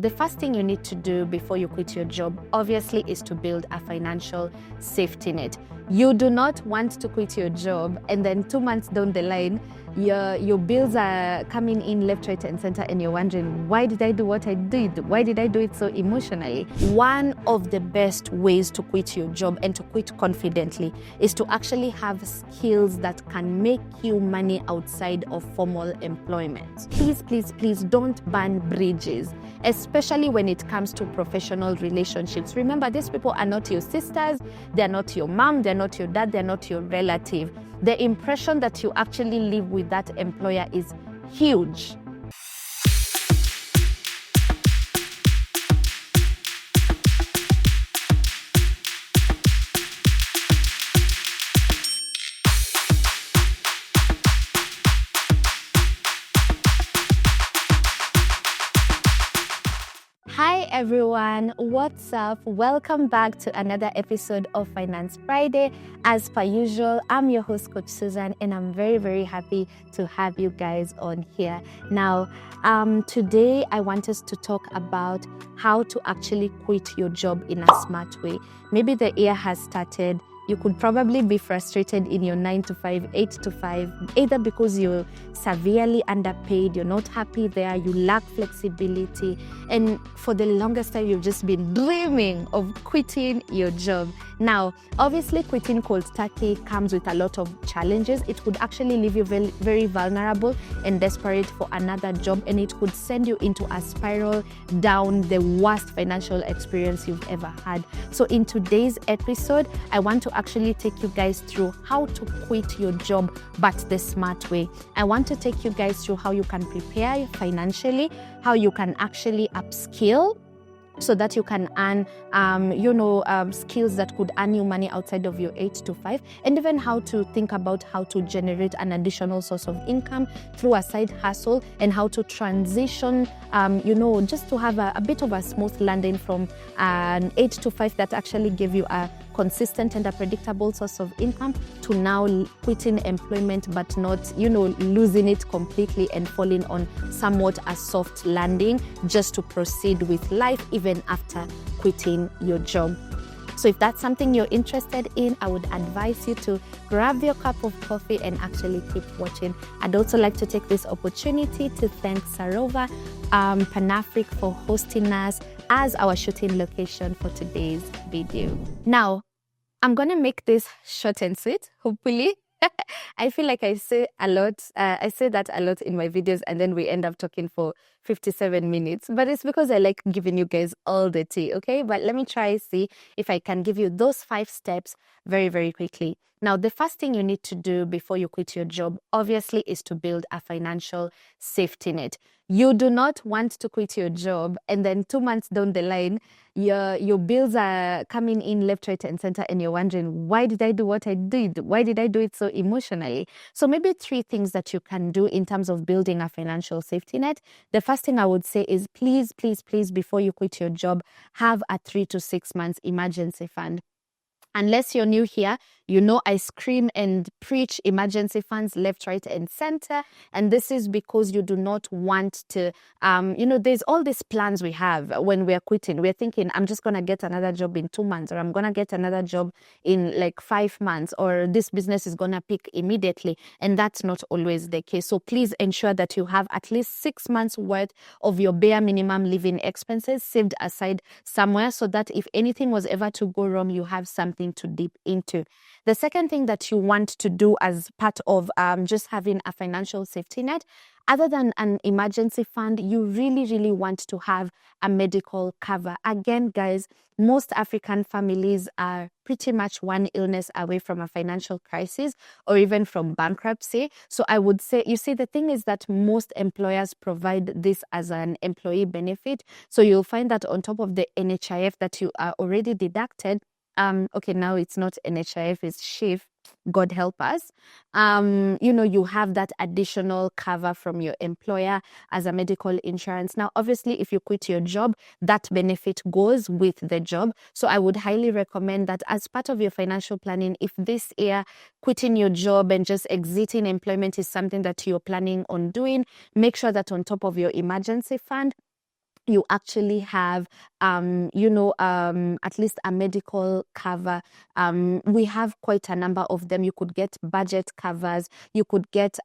The first thing you need to do before you quit your job, obviously, is to build a financial safety net. You do not want to quit your job and then 2 months down the line, your bills are coming in left, right, and center, and you're wondering, why did I do what I did? Why did I do it so emotionally? One of the best ways to quit your job and to quit confidently is to actually have skills that can make you money outside of formal employment. Please, please, please don't burn bridges, especially when it comes to professional relationships. Remember, these people are not your sisters, they're not your mom, they're not your dad, they're not your relative. The impression that you actually live with that employer is huge. Hi everyone, what's up? Welcome back to another episode of Finance Friday. As per usual, I'm your host, Coach Susan, and I'm very, very happy to have you guys on here. Now, today I want us to talk about how to actually quit your job in a smart way. Maybe the year has started. You could probably be frustrated in your 9 to 5, 8 to 5, either because you're severely underpaid, you're not happy there, you lack flexibility, and for the longest time you've just been dreaming of quitting your job. Now, obviously quitting cold turkey comes with a lot of challenges. It could actually leave you very, very vulnerable and desperate for another job, and it could send you into a spiral down the worst financial experience you've ever had. So in today's episode, I want to actually take you guys through how to quit your job, but the smart way. I want to take you guys through how you can prepare financially, how you can actually upskill so that you can earn, skills that could earn you money outside of your 8 to 5, and even how to think about how to generate an additional source of income through a side hustle, and how to transition, just to have a bit of a smooth landing from an 8 to 5 that actually gave you a consistent and a predictable source of income to now quitting employment but not, losing it completely and falling on somewhat a soft landing just to proceed with life even after quitting your job. So if that's something you're interested in, I would advise you to grab your cup of coffee and actually keep watching. I'd also like to take this opportunity to thank Sarova Panafric for hosting us as our shooting location for today's video. Now, I'm going to make this short and sweet, hopefully. I feel like I say a lot. I say that a lot in my videos, and then we end up talking for 57 minutes. But it's because I like giving you guys all the tea, okay? But let me try see if I can give you those 5 steps very, very quickly. Now, the first thing you need to do before you quit your job, obviously, is to build a financial safety net. You do not want to quit your job and then 2 months down the line, your bills are coming in left, right, and center, and you're wondering, why did I do what I did? Why did I do it so emotionally? So maybe 3 things that you can do in terms of building a financial safety net. The first thing I would say is please, please, please, before you quit your job, have a 3 to 6 months emergency fund. Unless you're new here, I scream and preach emergency funds left, right, and center. And this is because you do not want to, there's all these plans we have when we're quitting. We're thinking, I'm just going to get another job in 2 months, or I'm going to get another job in like 5 months, or this business is going to pick immediately. And that's not always the case. So please ensure that you have at least 6 months worth of your bare minimum living expenses saved aside somewhere, so that if anything was ever to go wrong, you have something to dip into. The second thing that you want to do as part of just having a financial safety net, other than an emergency fund, you really, really want to have a medical cover. Again, guys, most African families are pretty much one illness away from a financial crisis or even from bankruptcy. So I would say, the thing is that most employers provide this as an employee benefit. So you'll find that on top of the NHIF that you are already deducted, now it's not NHIF, it's SHIF, God help us. You have that additional cover from your employer as a medical insurance. Now, obviously, if you quit your job, that benefit goes with the job. So I would highly recommend that as part of your financial planning, if this year quitting your job and just exiting employment is something that you're planning on doing, make sure that on top of your emergency fund, you actually have, at least a medical cover. We have quite a number of them. You could get budget covers. You could get,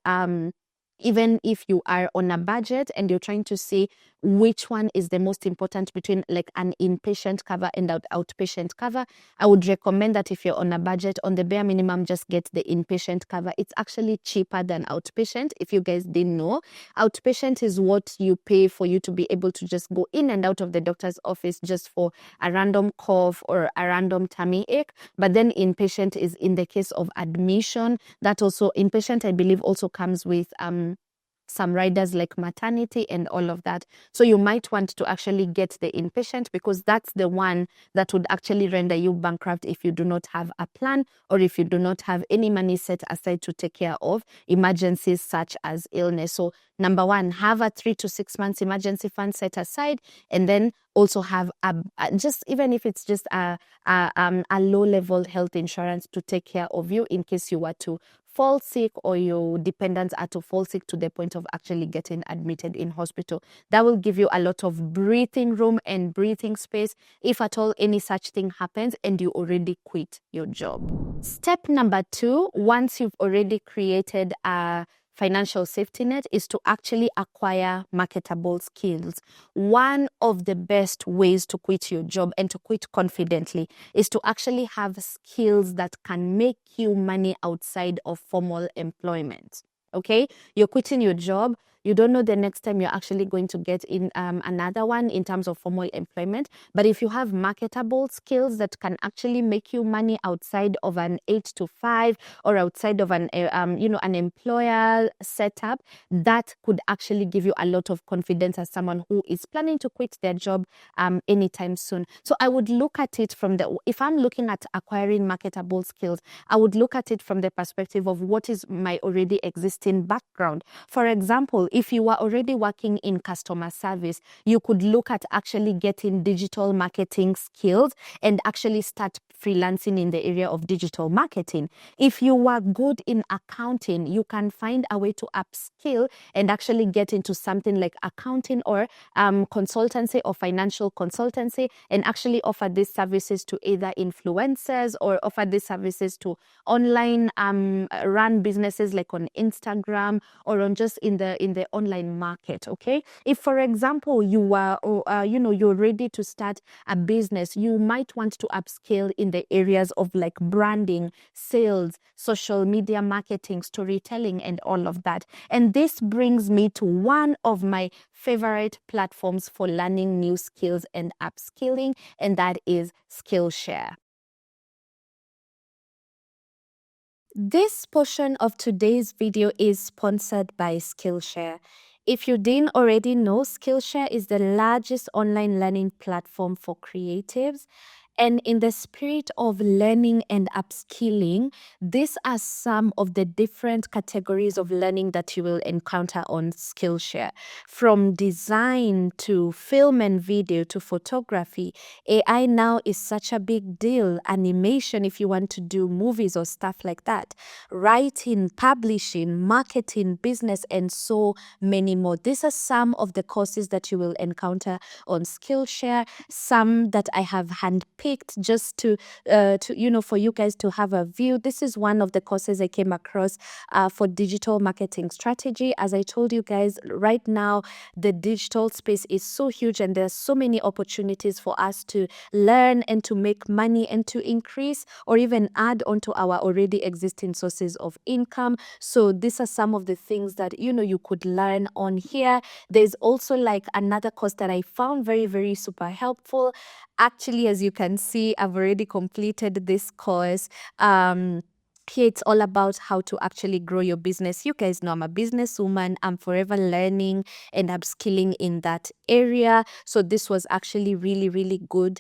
even if you are on a budget and you're trying to see which one is the most important between like an inpatient cover and an outpatient cover, I would recommend that if you're on a budget, on the bare minimum, just get the inpatient cover. It's actually cheaper than outpatient. If you guys didn't know, outpatient is what you pay for you to be able to just go in and out of the doctor's office just for a random cough or a random tummy ache. But then inpatient is in the case of admission. That also, inpatient, I believe, also comes with some riders like maternity and all of that. So you might want to actually get the inpatient, because that's the one that would actually render you bankrupt if you do not have a plan, or if you do not have any money set aside to take care of emergencies such as illness. So number one, have a 3 to 6 months emergency fund set aside, and then also have just, even if it's just a low level health insurance to take care of you in case you were to fall sick or your dependents are to fall sick to the point of actually getting admitted in hospital. That will give you a lot of breathing room and breathing space if at all any such thing happens and you already quit your job. Step number 2, once you've already created a financial safety net, is to actually acquire marketable skills. One of the best ways to quit your job and to quit confidently is to actually have skills that can make you money outside of formal employment. Okay, you're quitting your job. You don't know the next time you're actually going to get in another one in terms of formal employment. But if you have marketable skills that can actually make you money outside of an 8 to 5 or outside of an employer setup, that could actually give you a lot of confidence as someone who is planning to quit their job anytime soon. So I would look at it from if I'm looking at acquiring marketable skills, I would look at it from the perspective of what is my already existing background. For example, if you are already working in customer service, you could look at actually getting digital marketing skills and actually start freelancing in the area of digital marketing. If you are good in accounting, you can find a way to upskill and actually get into something like accounting or consultancy or financial consultancy, and actually offer these services to either influencers or offer these services to online run businesses like on Instagram or on just in the online market. Okay, if for example you are you're ready to start a business, you might want to upscale in the areas of like branding, sales, social media marketing, storytelling, and all of that. And this brings me to one of my favorite platforms for learning new skills and upskilling, and that is Skillshare. This portion of today's video is sponsored by Skillshare. If you didn't already know, Skillshare is the largest online learning platform for creatives. And in the spirit of learning and upskilling, these are some of the different categories of learning that you will encounter on Skillshare. From design to film and video to photography, AI now is such a big deal. Animation, if you want to do movies or stuff like that. Writing, publishing, marketing, business, and so many more. These are some of the courses that you will encounter on Skillshare. Some that I have handpicked just to for you guys to have a view. This is one of the courses I came across for digital marketing strategy. As I told you guys, right now the digital space is so huge and there's so many opportunities for us to learn and to make money and to increase or even add onto our already existing sources of income. So these are some of the things that you could learn on here. There's also like another course that I found very, very super helpful. Actually, as you can see, I've already completed this course. Here it's all about how to actually grow your business. You guys know I'm a businesswoman. I'm forever learning and upskilling in that area. So this was actually really, really good.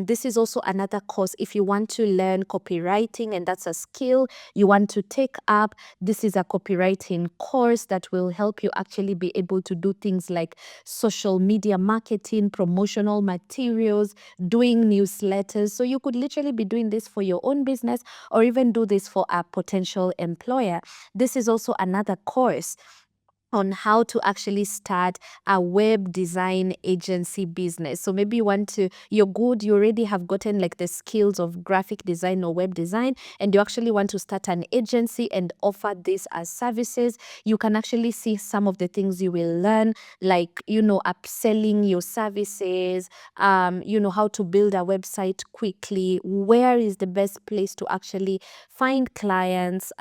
This is also another course if you want to learn copywriting, and that's a skill you want to take up. This is a copywriting course that will help you actually be able to do things like social media marketing, promotional materials, doing newsletters. So you could literally be doing this for your own business or even do this for a potential employer. This is also another course on how to actually start a web design agency business. So maybe you're good, you already have gotten like the skills of graphic design or web design, and you actually want to start an agency and offer this as services. You can actually see some of the things you will learn, like, upselling your services, how to build a website quickly, where is the best place to actually find clients,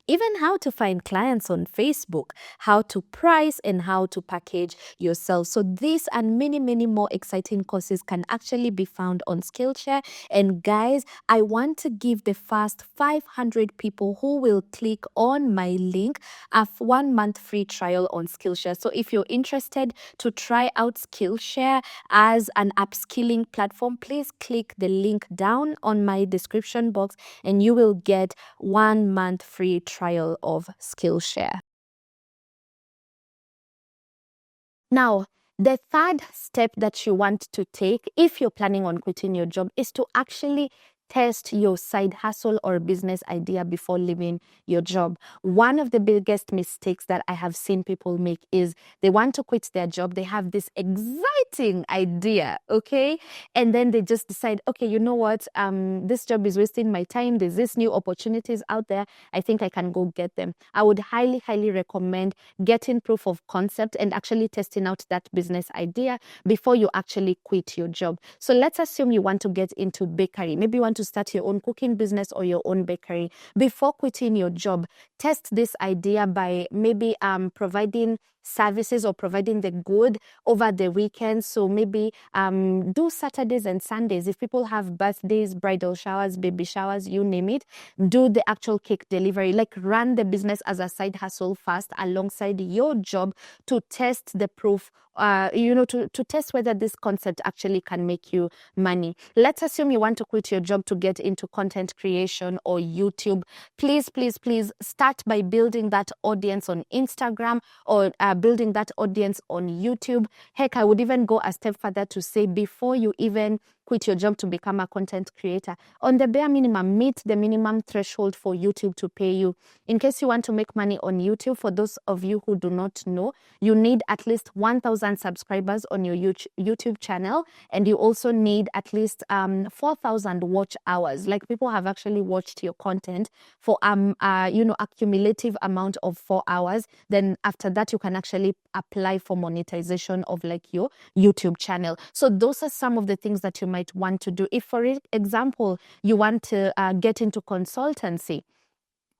even how to find clients on Facebook, how to price, and how to package yourself. So this and many, many more exciting courses can actually be found on Skillshare. And guys, I want to give the first 500 people who will click on my link a 1-month free trial on Skillshare. So if you're interested to try out Skillshare as an upskilling platform, please click the link down on my description box and you will get 1 month free trial of Skillshare. Now, the third step that you want to take if you're planning on quitting your job is to actually test your side hustle or business idea before leaving your job. One of the biggest mistakes that I have seen people make is they want to quit their job. They have this exciting idea, okay? And then they just decide, okay, you know what? This job is wasting my time. There's this new opportunities out there. I think I can go get them. I would highly, highly recommend getting proof of concept and actually testing out that business idea before you actually quit your job. So let's assume you want to get into bakery. Maybe you want to start your own cooking business or your own bakery. Before quitting your job, test this idea by maybe providing services or providing the good over the weekends. So maybe do Saturdays and Sundays. If people have birthdays, bridal showers, baby showers, you name it, do the actual cake delivery. Like run the business as a side hustle first alongside your job to test the proof, to test whether this concept actually can make you money. Let's assume you want to quit your job to get into content creation or YouTube. Please, please, please start by building that audience on Instagram or building that audience on YouTube. Heck, I would even go a step further to say before you even quit your job to become a content creator, on the bare minimum, meet the minimum threshold for YouTube to pay you. In case you want to make money on YouTube, for those of you who do not know, you need at least 1,000 subscribers on your YouTube channel, and you also need at least 4,000 watch hours. Like people have actually watched your content for accumulative amount of 4 hours. Then after that, you can actually apply for monetization of like your YouTube channel. So those are some of the things that you might want to do. If, for example, you want to get into consultancy,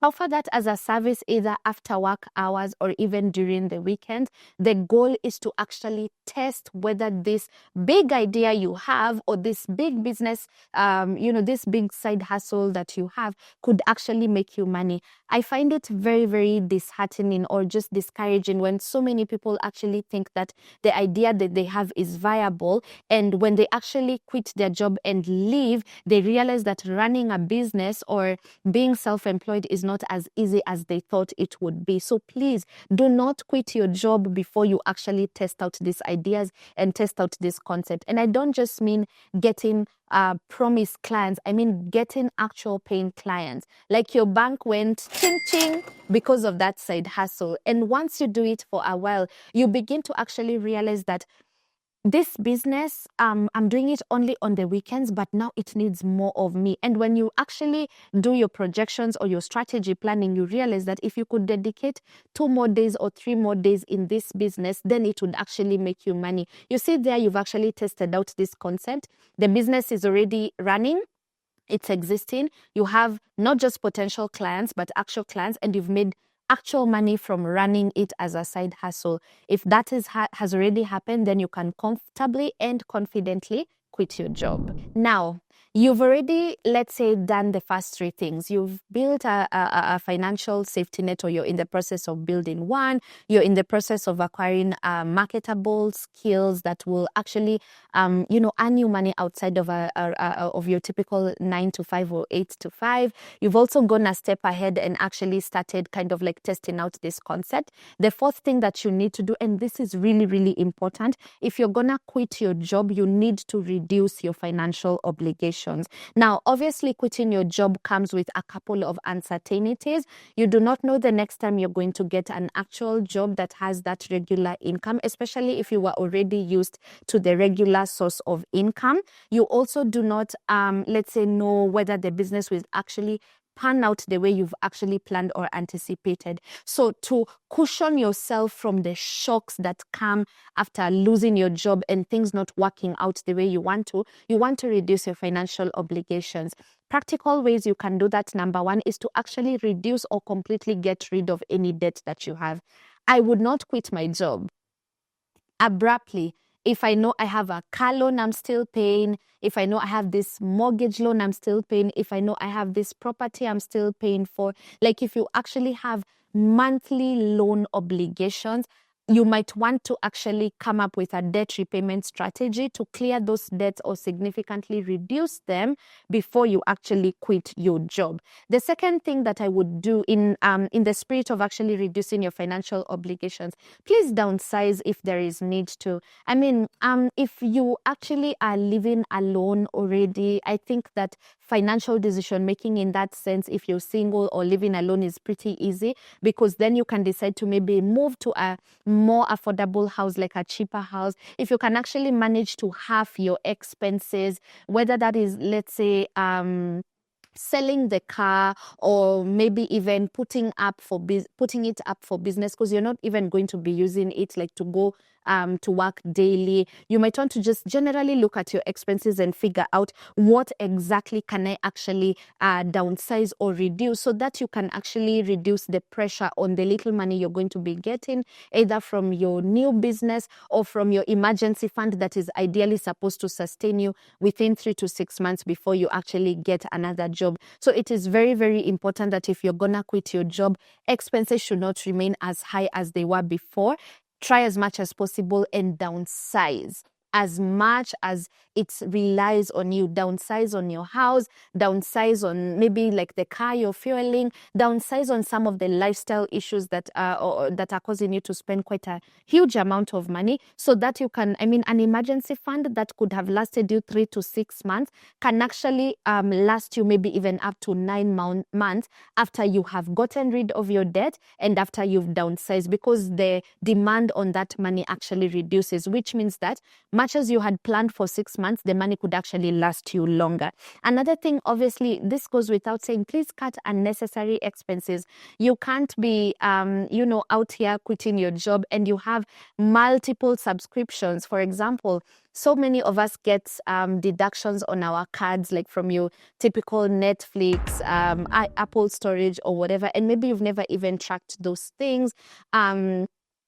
offer that as a service either after work hours or even during the weekend. The goal is to actually test whether this big idea you have or this big business, this big side hustle that you have could actually make you money. I find it very, very disheartening or just discouraging when so many people actually think that the idea that they have is viable, and when they actually quit their job and leave, they realize that running a business or being self-employed is not as easy as they thought it would be. So please do not quit your job before you actually test out these ideas and test out this concept. And I don't just mean getting promised clients, I mean getting actual paying clients. Like your bank went ching ching because of that side hustle. And once you do it for a while, you begin to actually realize that this business, I'm doing it only on the weekends, but now it needs more of me. And when you actually do your projections or your strategy planning, you realize that if you could dedicate 2 more days or 3 more days in this business, then it would actually make you money. You see there, you've actually tested out this concept. The business is already running. It's existing. You have not just potential clients, but actual clients, and you've made actual money from running it as a side hustle. If that has already happened, then you can comfortably and confidently quit your job. Now, you've already, let's say, done the first 3 things. You've built a financial safety net, or you're in the process of building one. You're in the process of acquiring marketable skills that will actually, earn you money outside of your typical 9 to 5 or 8 to 5. You've also gone a step ahead and actually started kind of like testing out this concept. The 4th thing that you need to do, and this is really, really important, if you're gonna quit your job, you need to reduce your financial obligation. obligations. Now, obviously, quitting your job comes with a couple of uncertainties. You do not know the next time you're going to get an actual job that has that regular income, especially if you were already used to the regular source of income. You also do not, let's say, know whether the business will actually pan out the way you've actually planned or anticipated. So to cushion yourself from the shocks that come after losing your job and things not working out the way you want to reduce your financial obligations. Practical ways you can do that, number one, is to actually reduce or completely get rid of any debt that you have. I would not quit my job abruptly if I know I have a car loan I'm still paying, if I know I have this mortgage loan I'm still paying, if I know I have this property I'm still paying for. Like if you actually have monthly loan obligations, you might want to actually come up with a debt repayment strategy to clear those debts or significantly reduce them before you actually quit your job. The second thing that I would do in the spirit of actually reducing your financial obligations, please downsize if there is need to. I mean, if you actually are living alone already, I think that financial decision making in that sense, if you're single or living alone, is pretty easy, because then you can decide to maybe move to a more affordable house, like a cheaper house. If you can actually manage to halve your expenses, whether that is, let's say, selling the car, or maybe even putting it up for business, because you're not even going to be using it like to go to work daily. You might want to just generally look at your expenses and figure out what exactly can I actually downsize or reduce, so that you can actually reduce the pressure on the little money you're going to be getting, either from your new business or from your emergency fund that is ideally supposed to sustain you within 3 to 6 months before you actually get another job. So it is very, very important that if you're gonna quit your job, expenses should not remain as high as they were before. Try as much as possible and downsize as much as it relies on you. Downsize on your house, downsize on maybe like the car you're fueling, downsize on some of the lifestyle issues that are causing you to spend quite a huge amount of money, so that you can, I mean, an emergency fund that could have lasted you 3 to 6 months can actually last you maybe even up to 9 months after you have gotten rid of your debt and after you've downsized, because the demand on that money actually reduces, which means that much as you had planned for 6 months, the money could actually last you longer. Another thing, obviously, this goes without saying, please cut unnecessary expenses. You can't be, out here quitting your job and you have multiple subscriptions. For example, so many of us get deductions on our cards, like from your typical Netflix, Apple storage or whatever, and maybe you've never even tracked those things.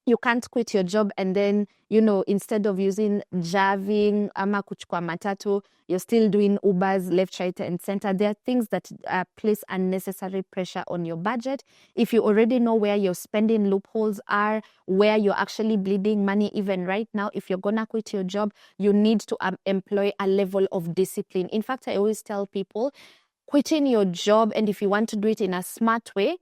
You can't quit your job and then, instead of using driving ama kuchukua matatu, you're still doing Ubers left, right, and center. There are things that place unnecessary pressure on your budget. If you already know where your spending loopholes are, where you're actually bleeding money even right now, if you're gonna quit your job, you need to employ a level of discipline. In fact, I always tell people, quitting your job, and if you want to do it in a smart way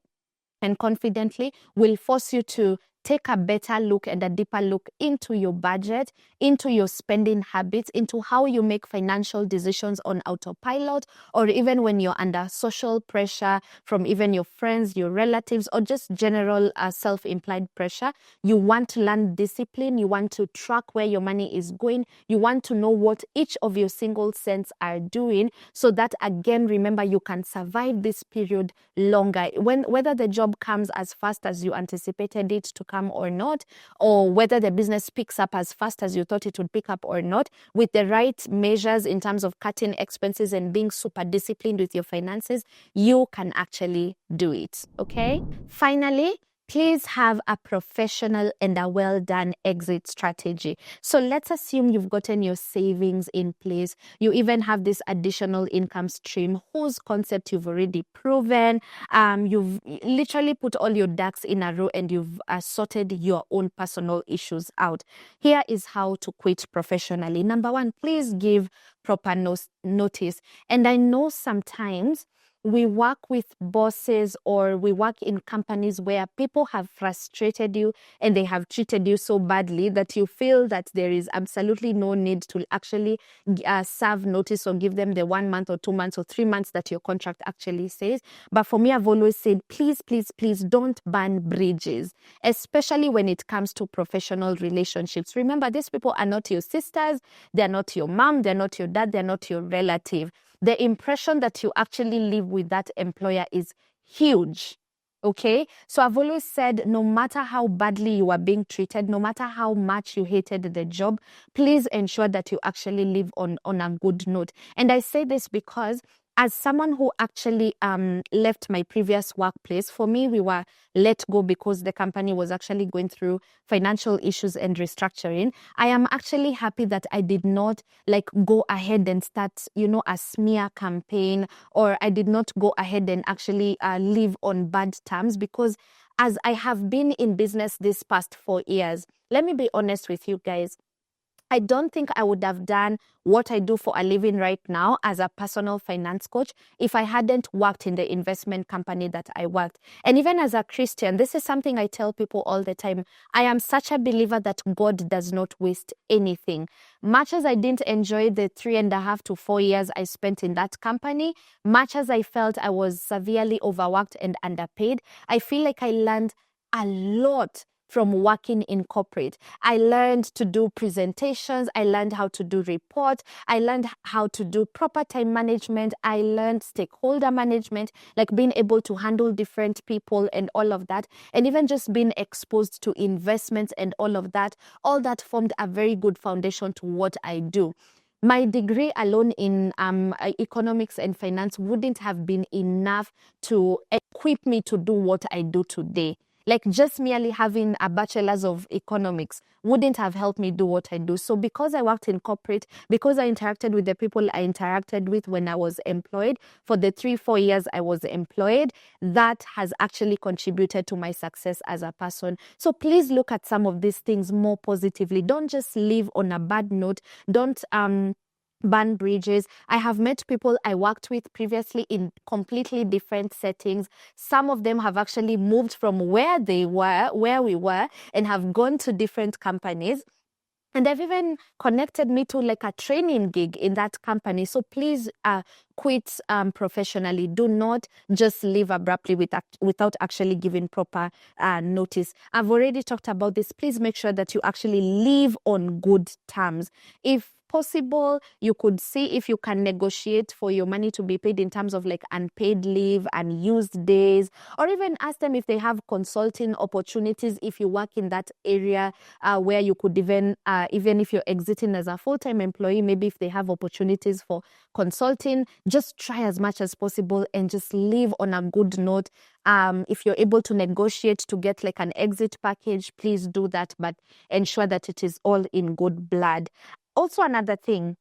and confidently, will force you to take a better look and a deeper look into your budget, into your spending habits, into how you make financial decisions on autopilot, or even when you're under social pressure from even your friends, your relatives, or just general self-implied pressure. You want to learn discipline. You want to track where your money is going. You want to know what each of your single cents are doing, so that, again, remember, you can survive this period longer. Whether the job comes as fast as you anticipated it to come or not, or whether the business picks up as fast as you thought it would pick up or not, with the right measures in terms of cutting expenses and being super disciplined with your finances, you can actually do it, okay? Finally, please have a professional and a well-done exit strategy. So let's assume you've gotten your savings in place. You even have this additional income stream whose concept you've already proven. You've literally put all your ducks in a row and you've sorted your own personal issues out. Here is how to quit professionally. Number one, please give proper notice. And I know sometimes we work with bosses or we work in companies where people have frustrated you and they have treated you so badly that you feel that there is absolutely no need to actually serve notice or give them the 1 month or 2 months or 3 months that your contract actually says. But for me, I've always said, please, please, please don't burn bridges, especially when it comes to professional relationships. Remember, these people are not your sisters, they're not your mom, they're not your dad, they're not your relative. The impression that you actually live with that employer is huge. Okay, so I've always said, no matter how badly you are being treated, no matter how much you hated the job, please ensure that you actually live on a good note. And I say this because as someone who actually left my previous workplace, for me, we were let go because the company was actually going through financial issues and restructuring. I am actually happy that I did not go ahead and start, a smear campaign, or I did not go ahead and actually live on bad terms, because as I have been in business this past 4 years, let me be honest with you guys, I don't think I would have done what I do for a living right now as a personal finance coach if I hadn't worked in the investment company that I worked. And even as a Christian, this is something I tell people all the time. I am such a believer that God does not waste anything. Much as I didn't enjoy the 3.5 to 4 years I spent in that company, much as I felt I was severely overworked and underpaid, I feel like I learned a lot from working in corporate. I learned to do presentations. I learned how to do reports. I learned how to do proper time management. I learned stakeholder management, like being able to handle different people and all of that. And even just being exposed to investments and all of that. All that formed a very good foundation to what I do. My degree alone in economics and finance wouldn't have been enough to equip me to do what I do today. Like just merely having a bachelor's of economics wouldn't have helped me do what I do. So because I worked in corporate, because I interacted with the people I interacted with when I was employed, for the 3-4 years I was employed, that has actually contributed to my success as a person. So please look at some of these things more positively. Don't just live on a bad note. Don't burn bridges. I have met people I worked with previously in completely different settings. Some of them have actually moved from where we were, and have gone to different companies. And they've even connected me to like a training gig in that company. So please quit professionally. Do not just leave abruptly without actually giving proper notice. I've already talked about this. Please make sure that you actually live on good terms. If possible, you could see if you can negotiate for your money to be paid in terms of like unpaid leave, unused days, or even ask them if they have consulting opportunities if you work in that area where you could even if you're exiting as a full-time employee, maybe if they have opportunities for consulting, just try as much as possible and just live on a good note. If you're able to negotiate to get like an exit package, please do that, but ensure that it is all in good blood. Also, another thing,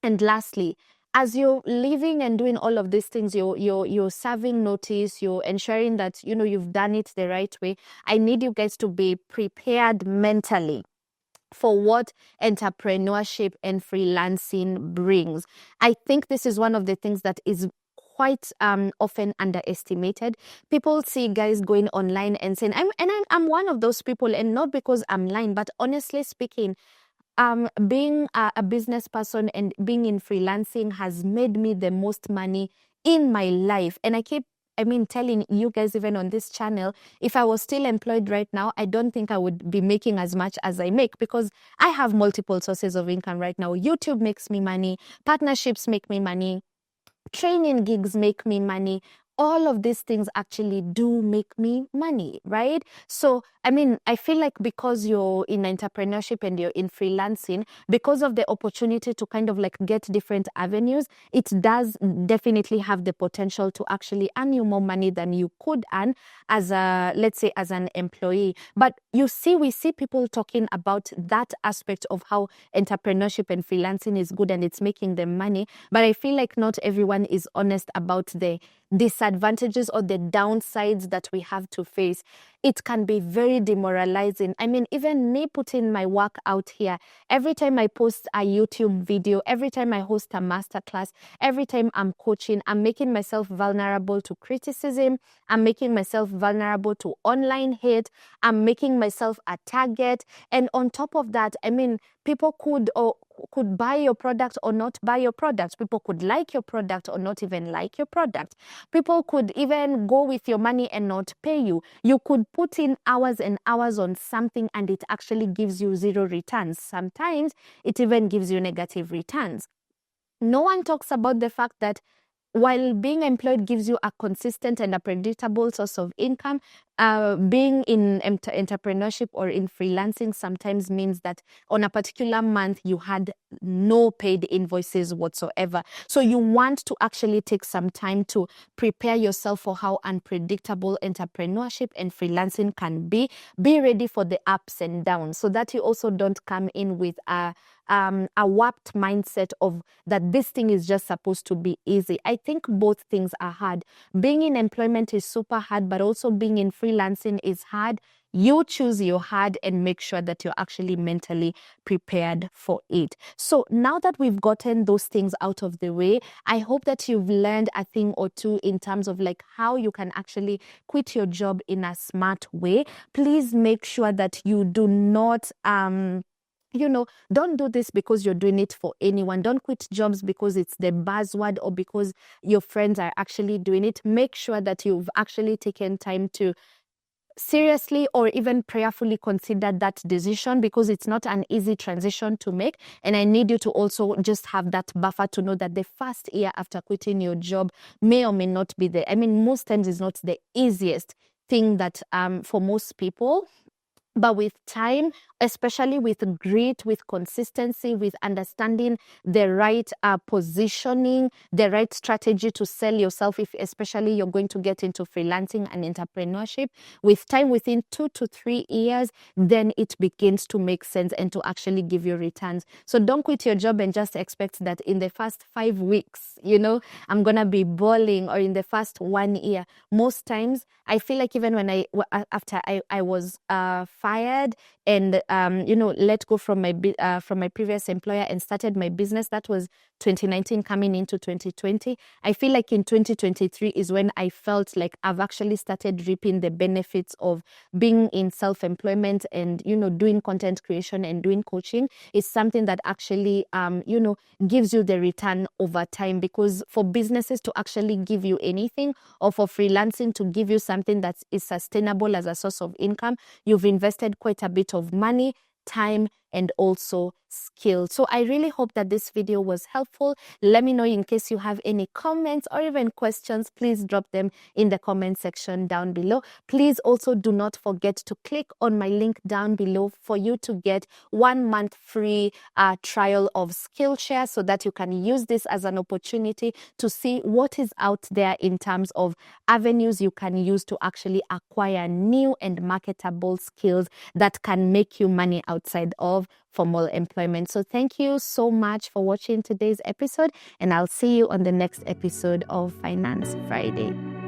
and lastly, as you're living and doing all of these things, you're serving notice, you're ensuring that you've done it the right way. I need you guys to be prepared mentally for what entrepreneurship and freelancing brings. I think this is one of the things that is quite often underestimated. People see guys going online and saying, I'm one of those people, and not because I'm lying, but honestly speaking, being a business person and being in freelancing has made me the most money in my life. And I keep telling you guys, even on this channel, if I was still employed right now, I don't think I would be making as much as I make, because I have multiple sources of income right now. YouTube makes me money, partnerships make me money, training gigs make me money. All of these things actually do make me money, right? So, I feel like because you're in entrepreneurship and you're in freelancing, because of the opportunity to kind of like get different avenues, it does definitely have the potential to actually earn you more money than you could earn as let's say, as an employee. But we see people talking about that aspect of how entrepreneurship and freelancing is good and it's making them money. But I feel like not everyone is honest about the disadvantages or the downsides that we have to face. it can be very demoralizing. I mean, even me putting my work out here, every time I post a YouTube video, every time I host a masterclass, every time I'm coaching, I'm making myself vulnerable to criticism. I'm making myself vulnerable to online hate. I'm making myself a target. And on top of that, I mean, people could buy your product or not buy your product. People could like your product or not even like your product. People could even go with your money and not pay you. You could put in hours and hours on something and it actually gives you zero returns. Sometimes it even gives you negative returns. No one talks about the fact that while being employed gives you a consistent and a predictable source of income, being in entrepreneurship or in freelancing sometimes means that on a particular month you had no paid invoices whatsoever. So you want to actually take some time to prepare yourself for how unpredictable entrepreneurship and freelancing can be. Be ready for the ups and downs so that you also don't come in with a warped mindset of that this thing is just supposed to be easy. I think both things are hard. Being in employment is super hard, but also being in freelancing is hard. You choose your hard and make sure that you're actually mentally prepared for it. So now that we've gotten those things out of the way, I hope that you've learned a thing or two in terms of like how you can actually quit your job in a smart way. Please make sure that you do not don't do this because you're doing it for anyone. Don't quit jobs because it's the buzzword or because your friends are actually doing it. Make sure that you've actually taken time to seriously or even prayerfully consider that decision, because it's not an easy transition to make. And I need you to also just have that buffer to know that the first year after quitting your job may or may not be most times it's not the easiest thing that for most people. But with time, especially with grit, with consistency, with understanding the right positioning, the right strategy to sell yourself, if especially you're going to get into freelancing and entrepreneurship, with time, within 2 to 3 years, then it begins to make sense and to actually give you returns. So don't quit your job and just expect that in the first 5 weeks, I'm going to be balling, or in the first 1 year. Most times, I feel like even when after I was fired and let go from my previous employer and started my business, that was 2019 coming into 2020. I feel like in 2023 is when I felt like I've actually started reaping the benefits of being in self-employment and doing content creation and doing coaching. Is something that actually gives you the return over time, because for businesses to actually give you anything, or for freelancing to give you something that is sustainable as a source of income, you've invested quite a bit of money, time, and also skill. So I really hope that this video was helpful. Let me know in case you have any comments or even questions. Please drop them in the comment section down below. Please also do not forget to click on my link down below for you to get 1 month free trial of Skillshare, so that you can use this as an opportunity to see what is out there in terms of avenues you can use to actually acquire new and marketable skills that can make you money outside of formal employment. So thank you so much for watching today's episode, and I'll see you on the next episode of Finance Friday.